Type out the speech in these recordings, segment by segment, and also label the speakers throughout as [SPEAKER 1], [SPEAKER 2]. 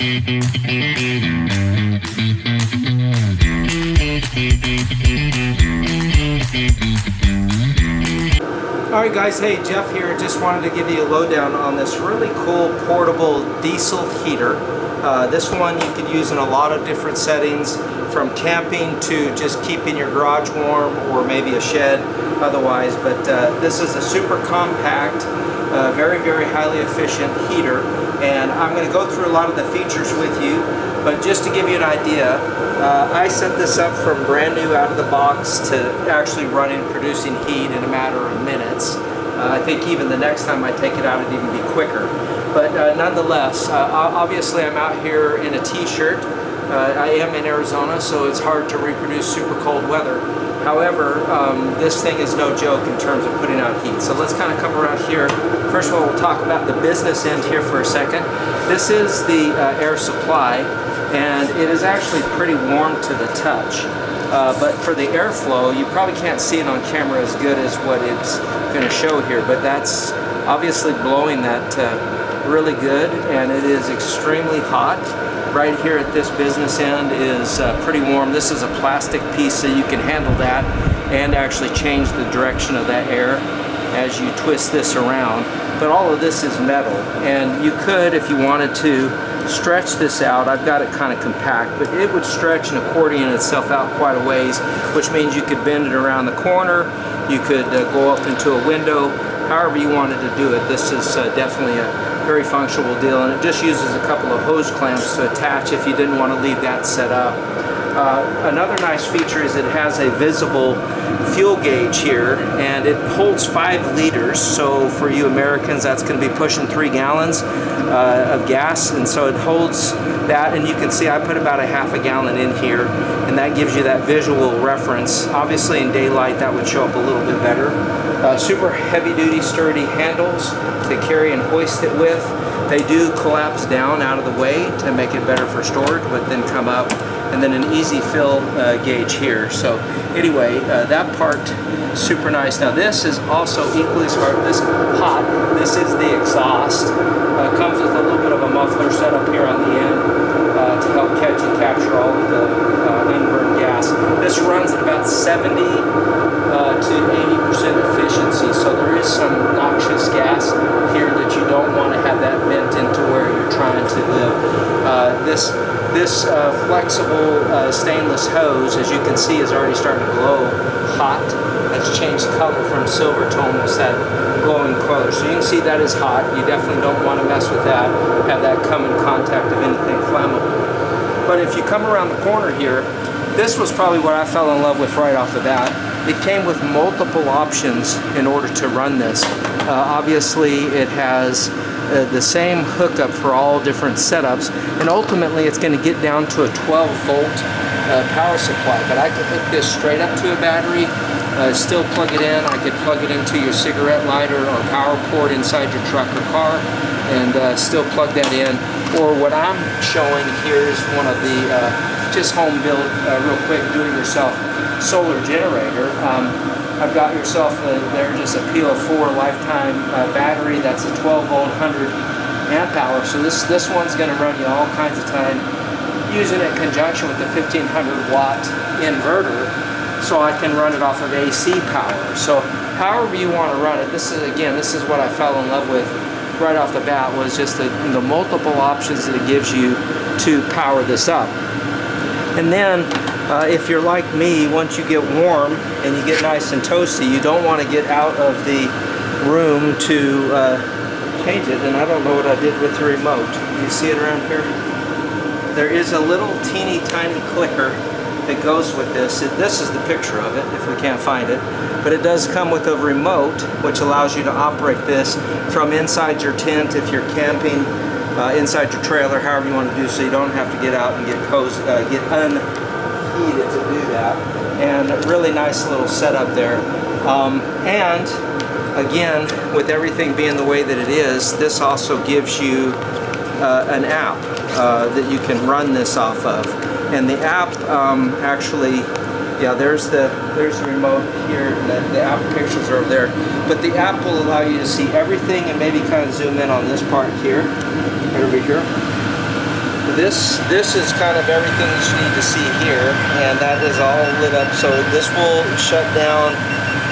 [SPEAKER 1] Alright guys, hey, Jeff here. Just wanted to give you a lowdown on this really cool portable diesel heater. This one you can use in a lot of different settings, from camping to just keeping your garage warm or maybe a shed otherwise. But this is a super compact, very highly efficient heater, and I'm going to go through a lot of the features with you. But just to give you an idea, I set this up from brand new out of the box to actually running, producing heat in a matter of minutes. I think even the next time I take it out, it'd even be quicker. But nonetheless, obviously I'm out here in a t-shirt. I am in Arizona, so it's hard to reproduce super cold weather. However, this thing is no joke in terms of putting out heat. So let's kind of come around here. First of all, we'll talk about the business end here for a second. This is the air supply, and it is actually pretty warm to the touch. But for the airflow, you probably can't see it on camera as good as what it's going to show here, but that's obviously blowing that really good, and it is extremely hot. Right here at this business end is pretty warm. This is a plastic piece, so you can handle that and actually change the direction of that air as you twist this around. But all of this is metal, and you could, if you wanted to, stretch this out. I've got it kind of compact, but it would stretch and accordion itself out quite a ways, which means you could bend it around the corner, you could go up into a window, however you wanted to do it. This is definitely a very functional deal, and it just uses a couple of hose clamps to attach if you didn't want to leave that set up. Another nice feature is it has a visible fuel gauge here, and it holds 5 liters, so for you Americans that's going to be pushing 3 gallons of gas, and so it holds that, and you can see I put about a half a gallon in here, and that gives you that visual reference. Obviously in daylight that would show up a little bit better. Super heavy duty sturdy handles to carry and hoist it with. They do collapse down out of the way to make it better for storage, but then come up, and then an easy fill gauge here. So anyway, that part super nice. Now this is also equally smart. This hot. This is the exhaust. Comes with a little bit of a muffler setup here on the end to help catch and capture all of the unburned gas. This runs at about 70 to 80% efficiency, so there is some noxious gas here that you don't want to have that vent into where you're trying to live. This flexible stainless hose, as you can see, is already starting to glow hot. It's changed color from silver to almost that glowing color. So you can see that is hot. You definitely don't want to mess with that, have that come in contact with anything flammable. But if you come around the corner here, this was probably what I fell in love with right off the bat. It came with multiple options in order to run this. Obviously it has the same hookup for all different setups, and ultimately it's going to get down to a 12-volt power supply. But I could hook this straight up to a battery, still plug it in. I could plug it into your cigarette lighter or power port inside your truck or car, and still plug that in. Or what I'm showing here is one of the just home built, real quick, do-it-yourself solar generator. I've got yourself there just a PO4 lifetime battery. That's a 12-volt, 100 amp hour. So this one's going to run you all kinds of time, using it in conjunction with the 1500 watt inverter, so I can run it off of AC power. So however you want to run it, this is what I fell in love with right off the bat, was just the multiple options that it gives you to power this up. And then if you're like me, once you get warm and you get nice and toasty, you don't want to get out of the room to change it. And I don't know what I did with the remote. You see it around here? There is a little teeny tiny clicker that goes with this. This is the picture of it, if we can't find it. But it does come with a remote, which allows you to operate this from inside your tent if you're camping, inside your trailer, however you want to do, so you don't have to get out and get unheated to do that. And a really nice little setup there. And again, with everything being the way that it is, this also gives you an app that you can run this off of. And the app actually, yeah, there's the remote here, and the app pictures are over there. But the app will allow you to see everything, and maybe kind of zoom in on this part here, right over here. this is kind of everything that you need to see here, and that is all lit up. So this will shut down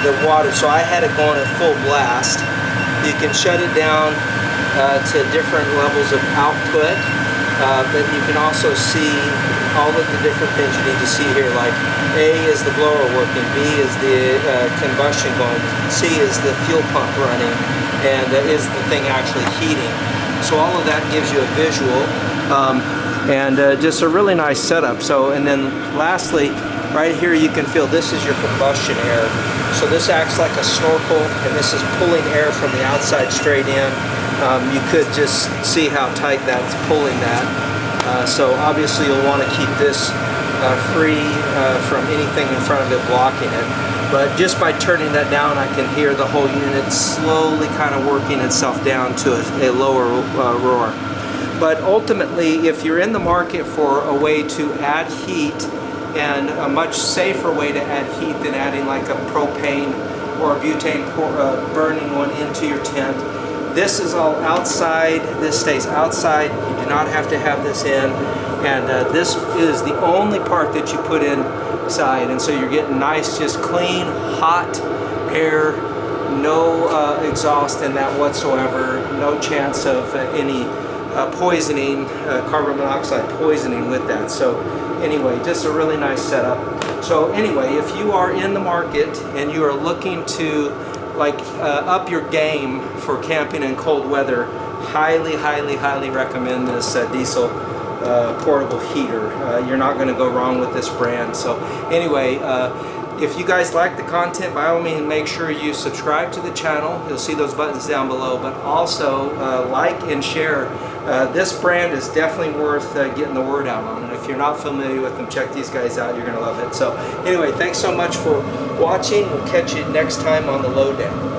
[SPEAKER 1] the water. So I had it going at full blast. You can shut it down to different levels of output, but you can also see all of the different things you need to see here. Like A is the blower working, B is the combustion going, C is the fuel pump running, and is the thing actually heating. So all of that gives you a visual, and just a really nice setup. So, and then lastly, right here you can feel this is your combustion air. So this acts like a snorkel, and this is pulling air from the outside straight in. You could just see how tight that's pulling that. So obviously you'll want to keep this free from anything in front of it blocking it. But just by turning that down, I can hear the whole unit slowly kind of working itself down to a lower roar. But ultimately, if you're in the market for a way to add heat, and a much safer way to add heat than adding like a propane or a butane burning one into your tent, this is all outside. This stays outside. You do not have to have this in, and this is the only part that you put inside, and so you're getting nice, just clean, hot air, no exhaust in that whatsoever, no chance of any poisoning, carbon monoxide poisoning with that. So anyway, just a really nice setup. So anyway, if you are in the market and you are looking to up your game for camping in cold weather, highly recommend this diesel portable heater. You're not going to go wrong with this brand. So anyway, if you guys like the content, by all means make sure you subscribe to the channel. You'll see those buttons down below, but also like and share. This brand is definitely worth getting the word out on, and if you're not familiar with them, check these guys out. You're going to love it. So anyway, thanks so much for watching. We'll catch you next time on the Lowdown.